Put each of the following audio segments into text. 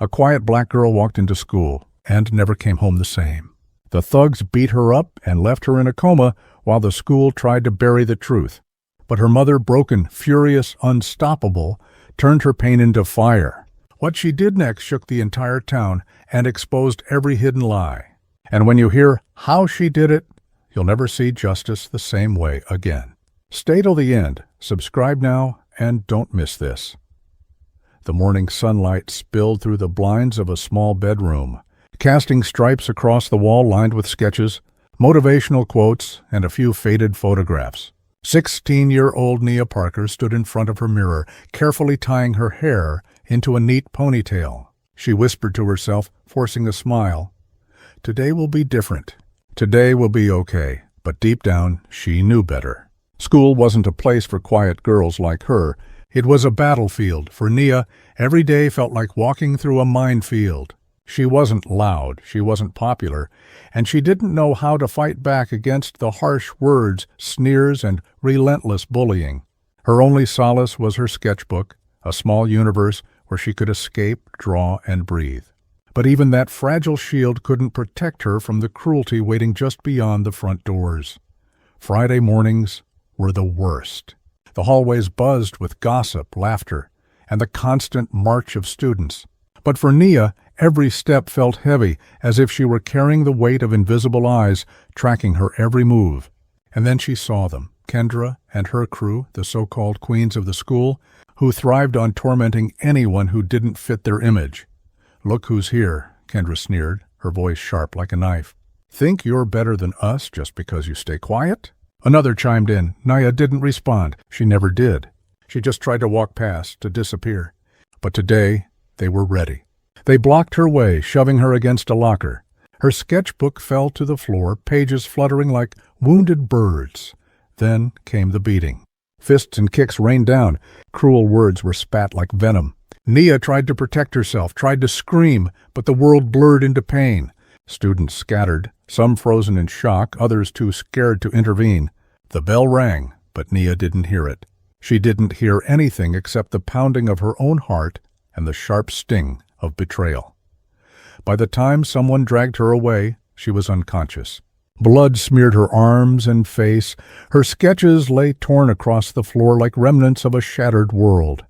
A quiet black girl walked into school and never came home the same. The thugs beat her up and left her in a coma while the school tried to bury the truth. But her mother, broken, furious, unstoppable, turned her pain into fire. What she did next shook the entire town and exposed every hidden lie. And when you hear how she did it, you'll never see justice the same way again. Stay till the end, subscribe now, and don't miss this. The morning sunlight spilled through the blinds of a small bedroom, casting stripes across the wall lined with sketches, motivational quotes, and a few faded photographs. 16-year-old Nia Parker stood in front of her mirror, carefully tying her hair into a neat ponytail. She whispered to herself, forcing a smile, "Today will be different. Today will be okay." But deep down, she knew better. School wasn't a place for quiet girls like her. It was a battlefield. For Nia, every day felt like walking through a minefield. She wasn't loud, she wasn't popular, and she didn't know how to fight back against the harsh words, sneers, and relentless bullying. Her only solace was her sketchbook, a small universe where she could escape, draw, and breathe. But even that fragile shield couldn't protect her from the cruelty waiting just beyond the front doors. Friday mornings were the worst. The hallways buzzed with gossip, laughter, and the constant march of students. But for Nia, every step felt heavy, as if she were carrying the weight of invisible eyes, tracking her every move. And then she saw them, Kendra and her crew, the so-called queens of the school, who thrived on tormenting anyone who didn't fit their image. "Look who's here," Kendra sneered, her voice sharp like a knife. "Think you're better than us just because you stay quiet?" Another chimed in. Nia didn't respond. She never did. She just tried to walk past, to disappear. But today, they were ready. They blocked her way, shoving her against a locker. Her sketchbook fell to the floor, pages fluttering like wounded birds. Then came the beating. Fists and kicks rained down. Cruel words were spat like venom. Nia tried to protect herself, tried to scream, but the world blurred into pain. Students scattered, some frozen in shock, others too scared to intervene. The bell rang, but Nia didn't hear it. She didn't hear anything except the pounding of her own heart and the sharp sting of betrayal. By the time someone dragged her away, she was unconscious. Blood smeared her arms and face. Her sketches lay torn across the floor like remnants of a shattered world.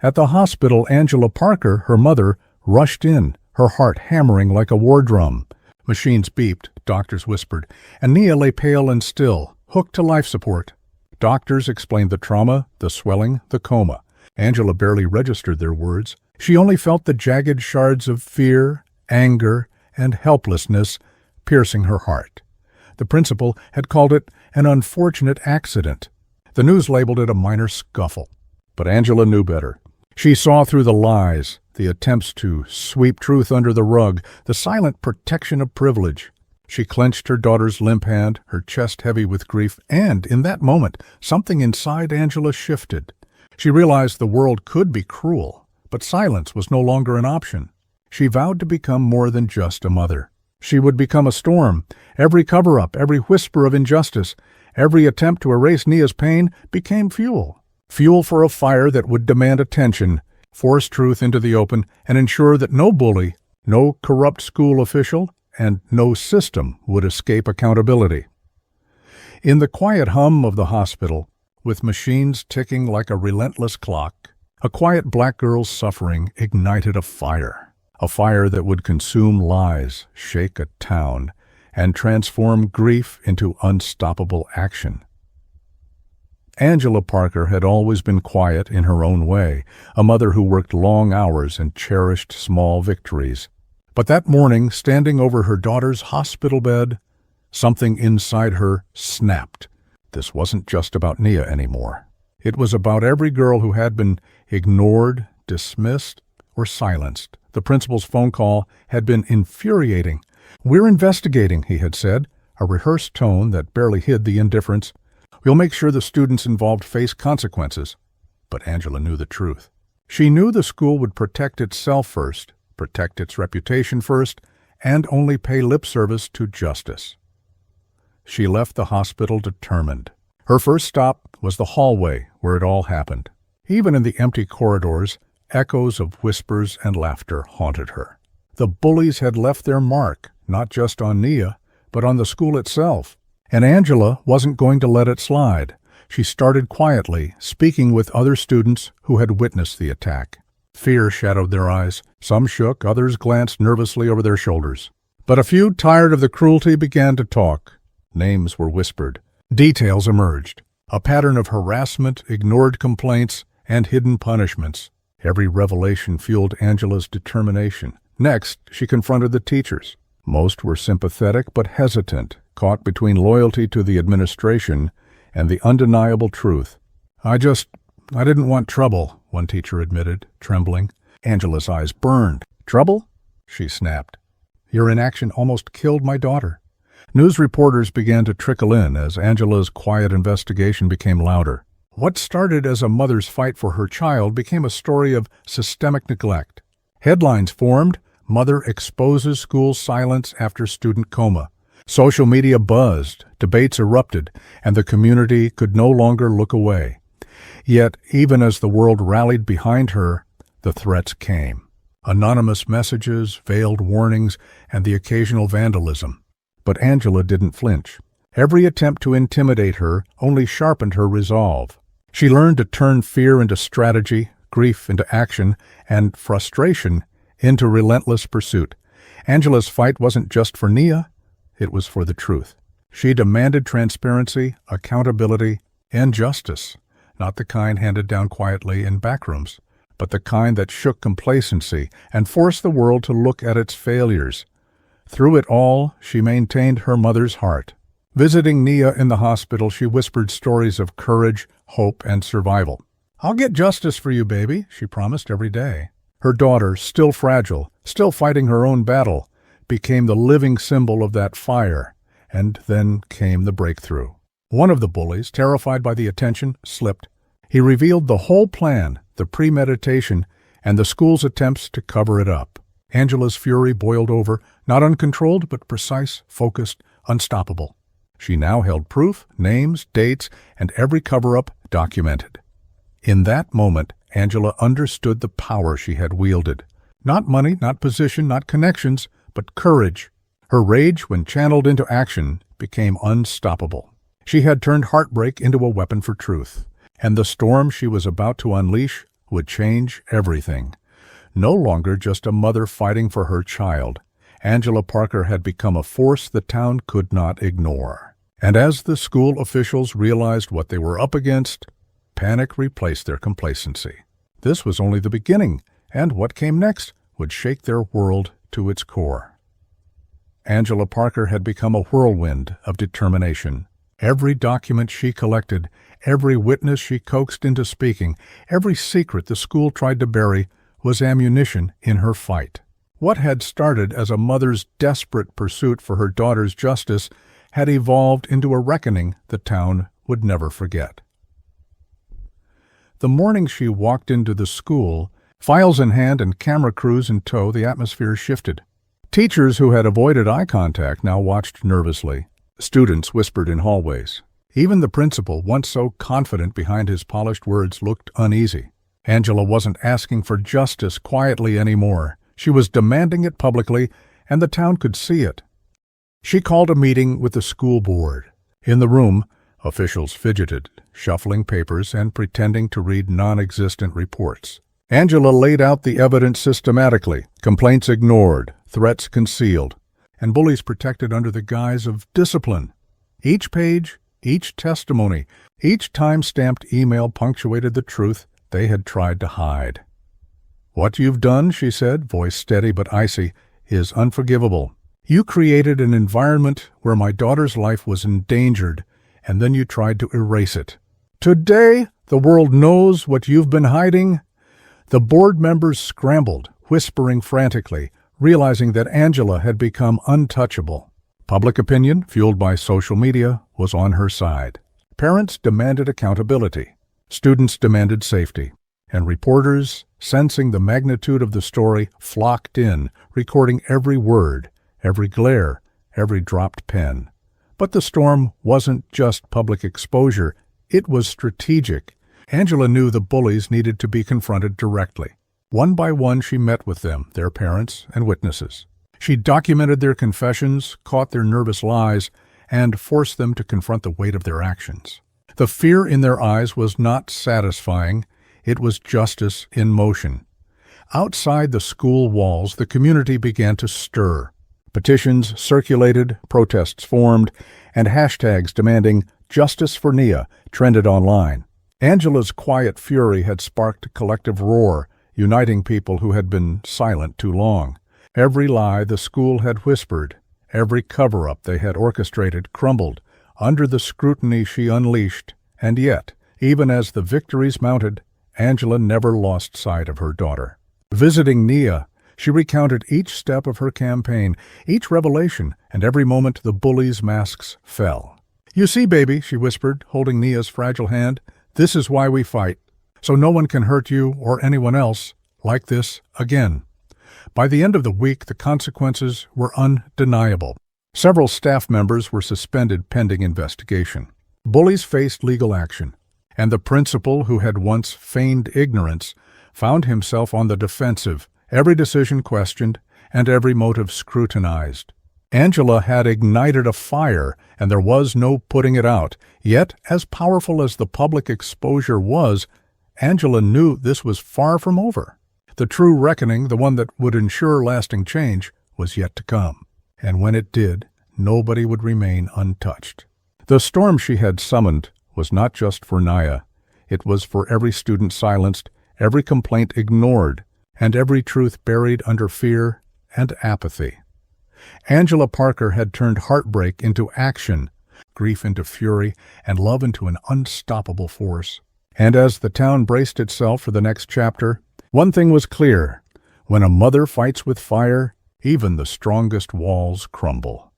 At the hospital, Angela Parker, her mother, rushed in, her heart hammering like a war drum. Machines beeped, doctors whispered, and Nia lay pale and still, hooked to life support. Doctors explained the trauma, the swelling, the coma. Angela barely registered their words. She only felt the jagged shards of fear, anger, and helplessness piercing her heart. The principal had called it an unfortunate accident. The news labeled it a minor scuffle. But Angela knew better. She saw through the lies, the attempts to sweep truth under the rug, the silent protection of privilege. She clenched her daughter's limp hand, her chest heavy with grief, and in that moment, something inside Angela shifted. She realized the world could be cruel, but silence was no longer an option. She vowed to become more than just a mother. She would become a storm. Every cover-up, every whisper of injustice, every attempt to erase Nia's pain became fuel. Fuel for a fire that would demand attention, force truth into the open, and ensure that no bully, no corrupt school official, and no system would escape accountability. In the quiet hum of the hospital, with machines ticking like a relentless clock, a quiet black girl's suffering ignited a fire that would consume lies, shake a town, and transform grief into unstoppable action. Angela Parker had always been quiet in her own way, a mother who worked long hours and cherished small victories. But that morning, standing over her daughter's hospital bed, something inside her snapped. This wasn't just about Nia anymore. It was about every girl who had been ignored, dismissed, or silenced. The principal's phone call had been infuriating. "We're investigating," he had said, a rehearsed tone that barely hid the indifference. "We'll make sure the students involved face consequences." But Angela knew the truth. She knew the school would protect itself first, protect its reputation first, and only pay lip service to justice. She left the hospital determined. Her first stop was the hallway where it all happened. Even in the empty corridors, echoes of whispers and laughter haunted her. The bullies had left their mark, not just on Nia, but on the school itself. And Angela wasn't going to let it slide. She started quietly, speaking with other students who had witnessed the attack. Fear shadowed their eyes. Some shook, others glanced nervously over their shoulders. But a few, tired of the cruelty, began to talk. Names were whispered. Details emerged. A pattern of harassment, ignored complaints, and hidden punishments. Every revelation fueled Angela's determination. Next, she confronted the teachers. Most were sympathetic but hesitant, caught between loyalty to the administration and the undeniable truth. I didn't want trouble," one teacher admitted, trembling. Angela's eyes burned. "Trouble?" she snapped. "Your inaction almost killed my daughter." News reporters began to trickle in as Angela's quiet investigation became louder. What started as a mother's fight for her child became a story of systemic neglect. Headlines formed, "Mother exposes school silence after student coma." Social media buzzed, debates erupted, and the community could no longer look away. Yet, even as the world rallied behind her, the threats came. Anonymous messages, veiled warnings, and the occasional vandalism. But Angela didn't flinch. Every attempt to intimidate her only sharpened her resolve. She learned to turn fear into strategy, grief into action, and frustration into relentless pursuit. Angela's fight wasn't just for Nia, it was for the truth. She demanded transparency, accountability, and justice, not the kind handed down quietly in backrooms, but the kind that shook complacency and forced the world to look at its failures. Through it all, she maintained her mother's heart. Visiting Nia in the hospital, she whispered stories of courage, hope, and survival. "I'll get justice for you, baby," she promised every day. Her daughter, still fragile, still fighting her own battle, became the living symbol of that fire. And then came the breakthrough. One of the bullies, terrified by the attention, slipped. He revealed the whole plan, the premeditation, and the school's attempts to cover it up. Angela's fury boiled over, not uncontrolled, but precise, focused, unstoppable. She now held proof, names, dates, and every cover-up documented. In that moment, Angela understood the power she had wielded. Not money, not position, not connections, but courage. Her rage, when channeled into action, became unstoppable. She had turned heartbreak into a weapon for truth, and the storm she was about to unleash would change everything. No longer just a mother fighting for her child, Angela Parker had become a force the town could not ignore. And as the school officials realized what they were up against, panic replaced their complacency. This was only the beginning, and what came next would shake their world to its core. Angela Parker had become a whirlwind of determination. Every document she collected, every witness she coaxed into speaking, every secret the school tried to bury was ammunition in her fight. What had started as a mother's desperate pursuit for her daughter's justice had evolved into a reckoning the town would never forget. The morning she walked into the school, files in hand and camera crews in tow, the atmosphere shifted. Teachers who had avoided eye contact now watched nervously. Students whispered in hallways. Even the principal, once so confident behind his polished words, looked uneasy. Angela wasn't asking for justice quietly anymore. She was demanding it publicly, and the town could see it. She called a meeting with the school board. In the room, officials fidgeted, shuffling papers and pretending to read non-existent reports. Angela laid out the evidence systematically, complaints ignored, threats concealed, and bullies protected under the guise of discipline. Each page, each testimony, each time-stamped email punctuated the truth they had tried to hide. "What you've done," she said, voice steady but icy, "is unforgivable. You created an environment where my daughter's life was endangered, and then you tried to erase it. Today, the world knows what you've been hiding." The board members scrambled, whispering frantically, realizing that Angela had become untouchable. Public opinion, fueled by social media, was on her side. Parents demanded accountability. Students demanded safety. And reporters, sensing the magnitude of the story, flocked in, recording every word, every glare, every dropped pen. But the storm wasn't just public exposure, it was strategic. Angela knew the bullies needed to be confronted directly. One by one she met with them, their parents and witnesses. She documented their confessions, caught their nervous lies, and forced them to confront the weight of their actions. The fear in their eyes was not satisfying, it was justice in motion. Outside the school walls, the community began to stir. Petitions circulated, protests formed, and hashtags demanding "Justice for Nia" trended online. Angela's quiet fury had sparked a collective roar, uniting people who had been silent too long. Every lie the school had whispered, every cover-up they had orchestrated crumbled under the scrutiny she unleashed, and yet, even as the victories mounted, Angela never lost sight of her daughter. Visiting Nia, she recounted each step of her campaign, each revelation, and every moment the bullies' masks fell. "You see, baby," she whispered, holding Nia's fragile hand, "this is why we fight, so no one can hurt you or anyone else like this again." By the end of the week, the consequences were undeniable. Several staff members were suspended pending investigation. Bullies faced legal action, and the principal, who had once feigned ignorance, found himself on the defensive, every decision questioned, and every motive scrutinized. Angela had ignited a fire, and there was no putting it out. Yet, as powerful as the public exposure was, Angela knew this was far from over. The true reckoning, the one that would ensure lasting change, was yet to come. And when it did, nobody would remain untouched. The storm she had summoned was not just for Nia. It was for every student silenced, every complaint ignored, and every truth buried under fear and apathy. Angela Parker had turned heartbreak into action, grief into fury, and love into an unstoppable force. And as the town braced itself for the next chapter, one thing was clear: when a mother fights with fire, even the strongest walls crumble.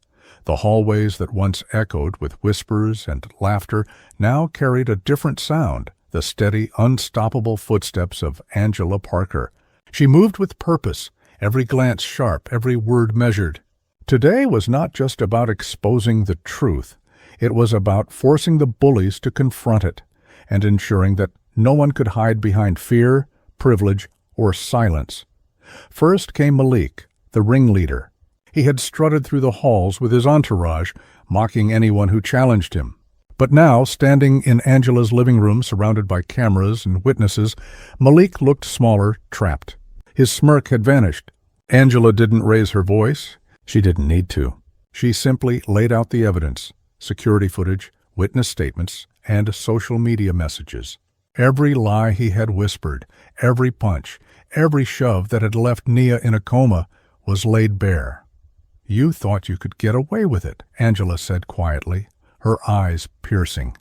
The hallways that once echoed with whispers and laughter now carried a different sound, the steady, unstoppable footsteps of Angela Parker. She moved with purpose, every glance sharp, every word measured. Today was not just about exposing the truth. It was about forcing the bullies to confront it and ensuring that no one could hide behind fear, privilege, or silence. First came Malik, the ringleader. He had strutted through the halls with his entourage, mocking anyone who challenged him. But now, standing in Angela's living room surrounded by cameras and witnesses, Malik looked smaller, trapped. His smirk had vanished. Angela didn't raise her voice. She didn't need to. She simply laid out the evidence: security footage, witness statements, and social media messages. Every lie he had whispered, every punch, every shove that had left Nia in a coma was laid bare. "You thought you could get away with it," Angela said quietly, her eyes piercing.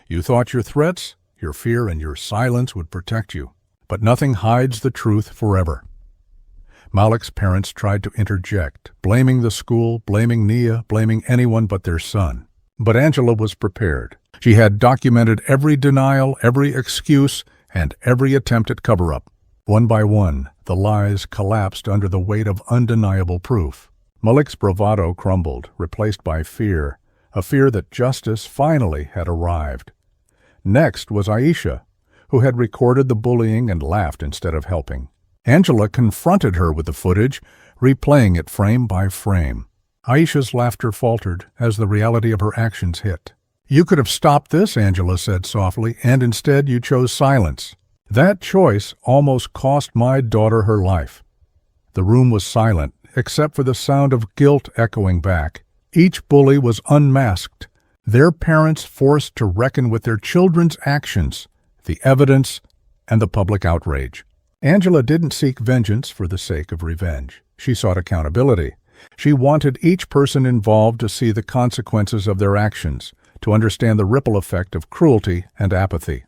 "You thought your threats, your fear, and your silence would protect you. But nothing hides the truth forever." Malik's parents tried to interject, blaming the school, blaming Nia, blaming anyone but their son. But Angela was prepared. She had documented every denial, every excuse, and every attempt at cover-up. One by one, the lies collapsed under the weight of undeniable proof. Malik's bravado crumbled, replaced by fear, a fear that justice finally had arrived. Next was Aisha, who had recorded the bullying and laughed instead of helping. Angela confronted her with the footage, replaying it frame by frame. Aisha's laughter faltered as the reality of her actions hit. "You could have stopped this," Angela said softly, "and instead you chose silence. That choice almost cost my daughter her life." The room was silent, except for the sound of guilt echoing back. Each bully was unmasked, their parents forced to reckon with their children's actions, the evidence, and the public outrage. Angela didn't seek vengeance for the sake of revenge. She sought accountability. She wanted each person involved to see the consequences of their actions, to understand the ripple effect of cruelty and apathy.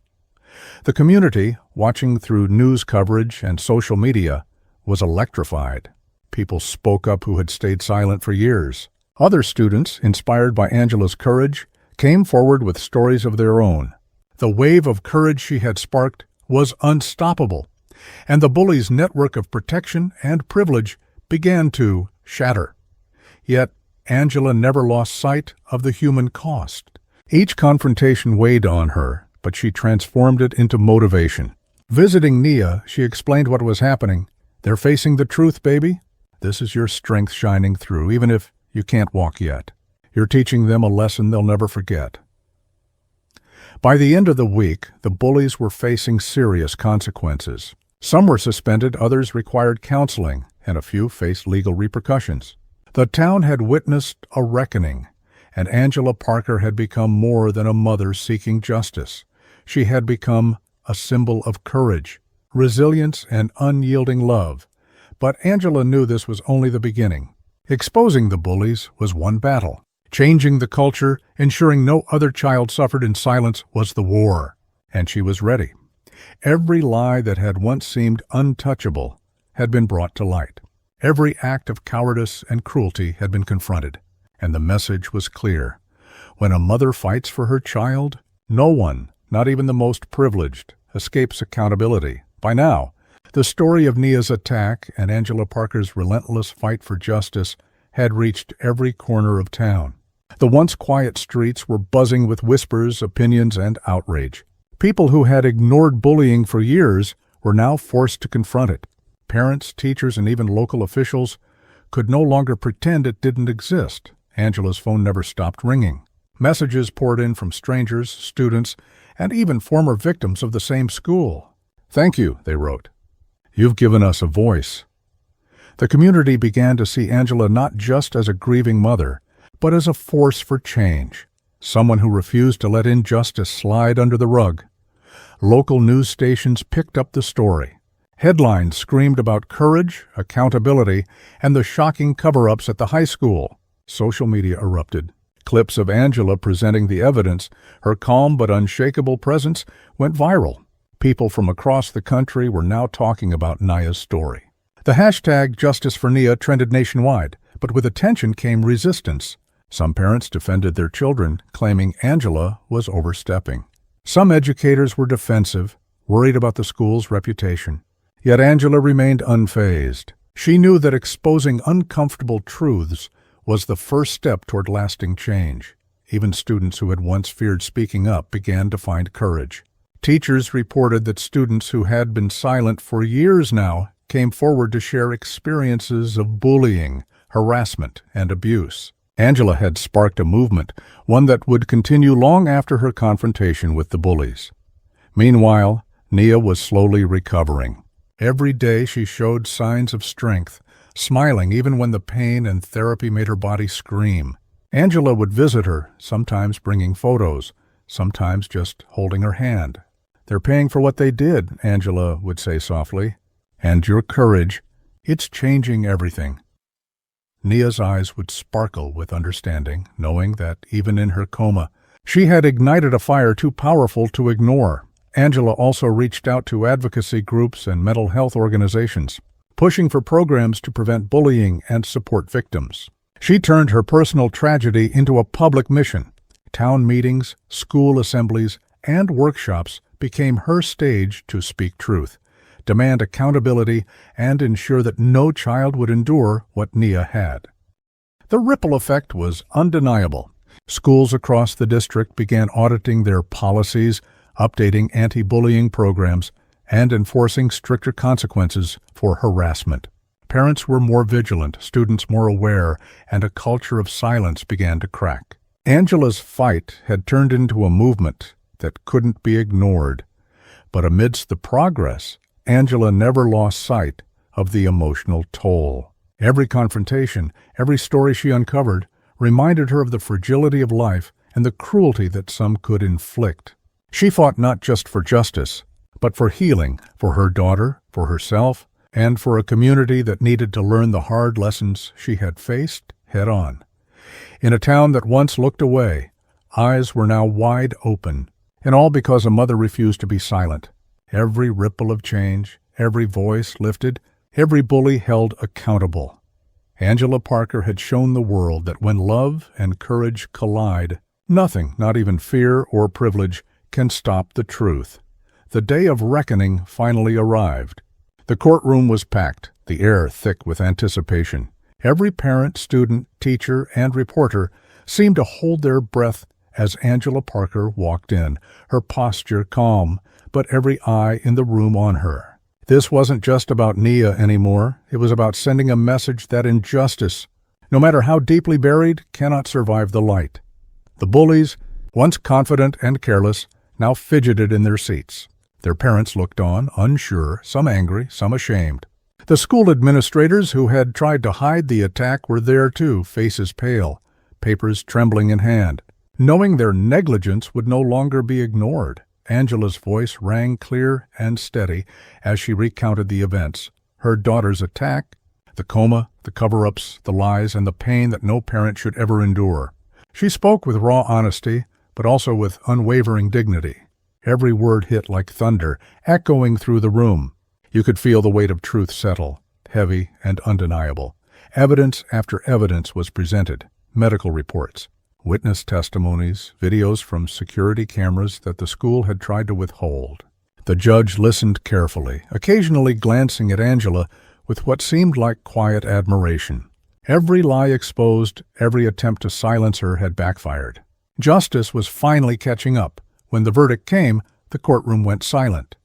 The community, watching through news coverage and social media, was electrified. People spoke up who had stayed silent for years. Other students, inspired by Angela's courage, came forward with stories of their own. The wave of courage she had sparked was unstoppable, and the bullies' network of protection and privilege began to shatter. Yet Angela never lost sight of the human cost. Each confrontation weighed on her, but she transformed it into motivation. Visiting Nia, she explained what was happening. "They're facing the truth, baby. This is your strength shining through, even if you can't walk yet. You're teaching them a lesson they'll never forget." By the end of the week, the bullies were facing serious consequences. Some were suspended, others required counseling, and a few faced legal repercussions. The town had witnessed a reckoning, and Angela Parker had become more than a mother seeking justice. She had become a symbol of courage, resilience, and unyielding love. But Angela knew this was only the beginning. Exposing the bullies was one battle. Changing the culture, ensuring no other child suffered in silence, was the war. And she was ready. Every lie that had once seemed untouchable had been brought to light. Every act of cowardice and cruelty had been confronted. And the message was clear. When a mother fights for her child, no one, not even the most privileged, escapes accountability. By now, the story of Nia's attack and Angela Parker's relentless fight for justice had reached every corner of town. The once quiet streets were buzzing with whispers, opinions, and outrage. People who had ignored bullying for years were now forced to confront it. Parents, teachers, and even local officials could no longer pretend it didn't exist. Angela's phone never stopped ringing. Messages poured in from strangers, students, and even former victims of the same school. "Thank you," they wrote. "You've given us a voice." The community began to see Angela not just as a grieving mother, but as a force for change, someone who refused to let injustice slide under the rug. Local news stations picked up the story. Headlines screamed about courage, accountability, and the shocking cover-ups at the high school. Social media erupted. Clips of Angela presenting the evidence, her calm but unshakable presence, went viral. People from across the country were now talking about Nia's story. The hashtag Justice for Nia trended nationwide, but with attention came resistance. Some parents defended their children, claiming Angela was overstepping. Some educators were defensive, worried about the school's reputation. Yet Angela remained unfazed. She knew that exposing uncomfortable truths was the first step toward lasting change. Even students who had once feared speaking up began to find courage. Teachers reported that students who had been silent for years now came forward to share experiences of bullying, harassment, and abuse. Angela had sparked a movement, one that would continue long after her confrontation with the bullies. Meanwhile, Nia was slowly recovering. Every day she showed signs of strength, smiling even when the pain and therapy made her body scream. Angela would visit her, sometimes bringing photos, sometimes just holding her hand. "They're paying for what they did," Angela would say softly. "And your courage, it's changing everything." Nia's eyes would sparkle with understanding, knowing that even in her coma, she had ignited a fire too powerful to ignore. Angela also reached out to advocacy groups and mental health organizations, pushing for programs to prevent bullying and support victims. She turned her personal tragedy into a public mission. Town meetings, school assemblies, and workshops became her stage to speak truth, demand accountability, and ensure that no child would endure what Nia had. The ripple effect was undeniable. Schools across the district began auditing their policies, updating anti-bullying programs, and enforcing stricter consequences for harassment. Parents were more vigilant, students more aware, and a culture of silence began to crack. Angela's fight had turned into a movement that couldn't be ignored. But amidst the progress, Angela never lost sight of the emotional toll. Every confrontation, every story she uncovered, reminded her of the fragility of life and the cruelty that some could inflict. She fought not just for justice, but for healing, for her daughter, for herself, and for a community that needed to learn the hard lessons she had faced head-on. In a town that once looked away, eyes were now wide open, and all because a mother refused to be silent. Every ripple of change, every voice lifted, every bully held accountable. Angela Parker had shown the world that when love and courage collide, nothing, not even fear or privilege, can stop the truth. The day of reckoning finally arrived. The courtroom was packed, the air thick with anticipation. Every parent, student, teacher, and reporter seemed to hold their breath as Angela Parker walked in, her posture calm, but every eye in the room on her. This wasn't just about Nia anymore. It was about sending a message that injustice, no matter how deeply buried, cannot survive the light. The bullies, once confident and careless, now fidgeted in their seats. Their parents looked on, unsure, some angry, some ashamed. The school administrators who had tried to hide the attack were there too, faces pale, papers trembling in hand. Knowing their negligence would no longer be ignored, Angela's voice rang clear and steady as she recounted the events. Her daughter's attack, the coma, the cover-ups, the lies, and the pain that no parent should ever endure. She spoke with raw honesty, but also with unwavering dignity. Every word hit like thunder, echoing through the room. You could feel the weight of truth settle, heavy and undeniable. Evidence after evidence was presented, medical reports, witness testimonies, videos from security cameras that the school had tried to withhold. The judge listened carefully, occasionally glancing at Angela with what seemed like quiet admiration. Every lie exposed, every attempt to silence her had backfired. Justice was finally catching up. When the verdict came, the courtroom went silent.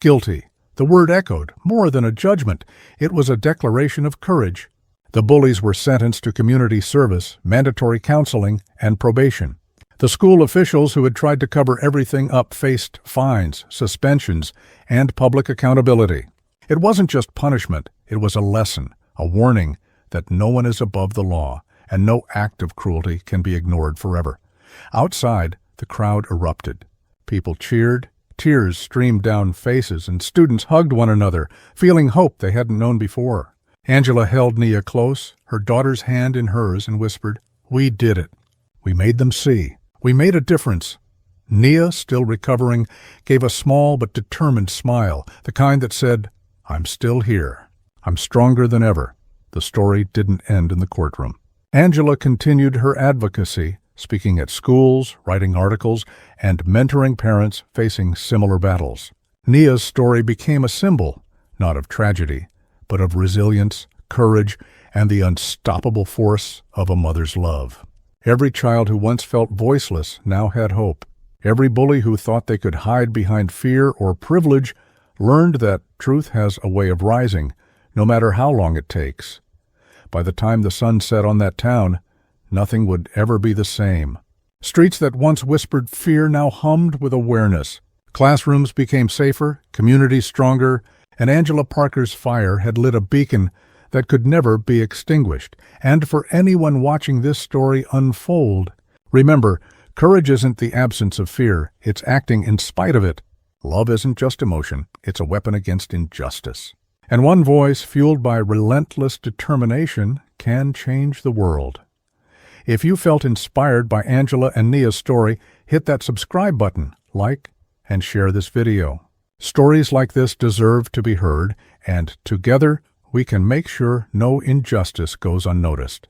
Guilty. The word echoed, more than a judgment. It was a declaration of courage. The bullies were sentenced to community service, mandatory counseling, and probation. The school officials who had tried to cover everything up faced fines, suspensions, and public accountability. It wasn't just punishment, it was a lesson, a warning that no one is above the law, and no act of cruelty can be ignored forever. Outside, the crowd erupted. People cheered, tears streamed down faces, and students hugged one another, feeling hope they hadn't known before. Angela held Nia close, her daughter's hand in hers, and whispered, "We did it. We made them see. We made a difference." Nia, still recovering, gave a small but determined smile, the kind that said, "I'm still here. I'm stronger than ever." The story didn't end in the courtroom. Angela continued her advocacy, speaking at schools, writing articles, and mentoring parents facing similar battles. Nia's story became a symbol, not of tragedy, but of resilience, courage, and the unstoppable force of a mother's love. Every child who once felt voiceless now had hope. Every bully who thought they could hide behind fear or privilege learned that truth has a way of rising, no matter how long it takes. By the time the sun set on that town, nothing would ever be the same. Streets that once whispered fear now hummed with awareness. Classrooms became safer, communities stronger, and Angela Parker's fire had lit a beacon that could never be extinguished. And for anyone watching this story unfold, remember, courage isn't the absence of fear, it's acting in spite of it. Love isn't just emotion, it's a weapon against injustice. And one voice, fueled by relentless determination, can change the world. If you felt inspired by Angela and Nia's story, hit that subscribe button, like, and share this video. Stories like this deserve to be heard, and together we can make sure no injustice goes unnoticed.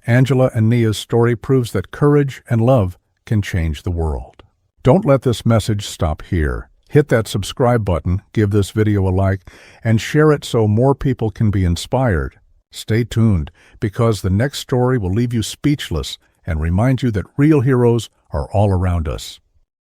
Angela and Nia's story proves that courage and love can change the world. Don't let this message stop here. Hit that subscribe button, give this video a like, and share it so more people can be inspired. Stay tuned, because the next story will leave you speechless and remind you that real heroes are all around us.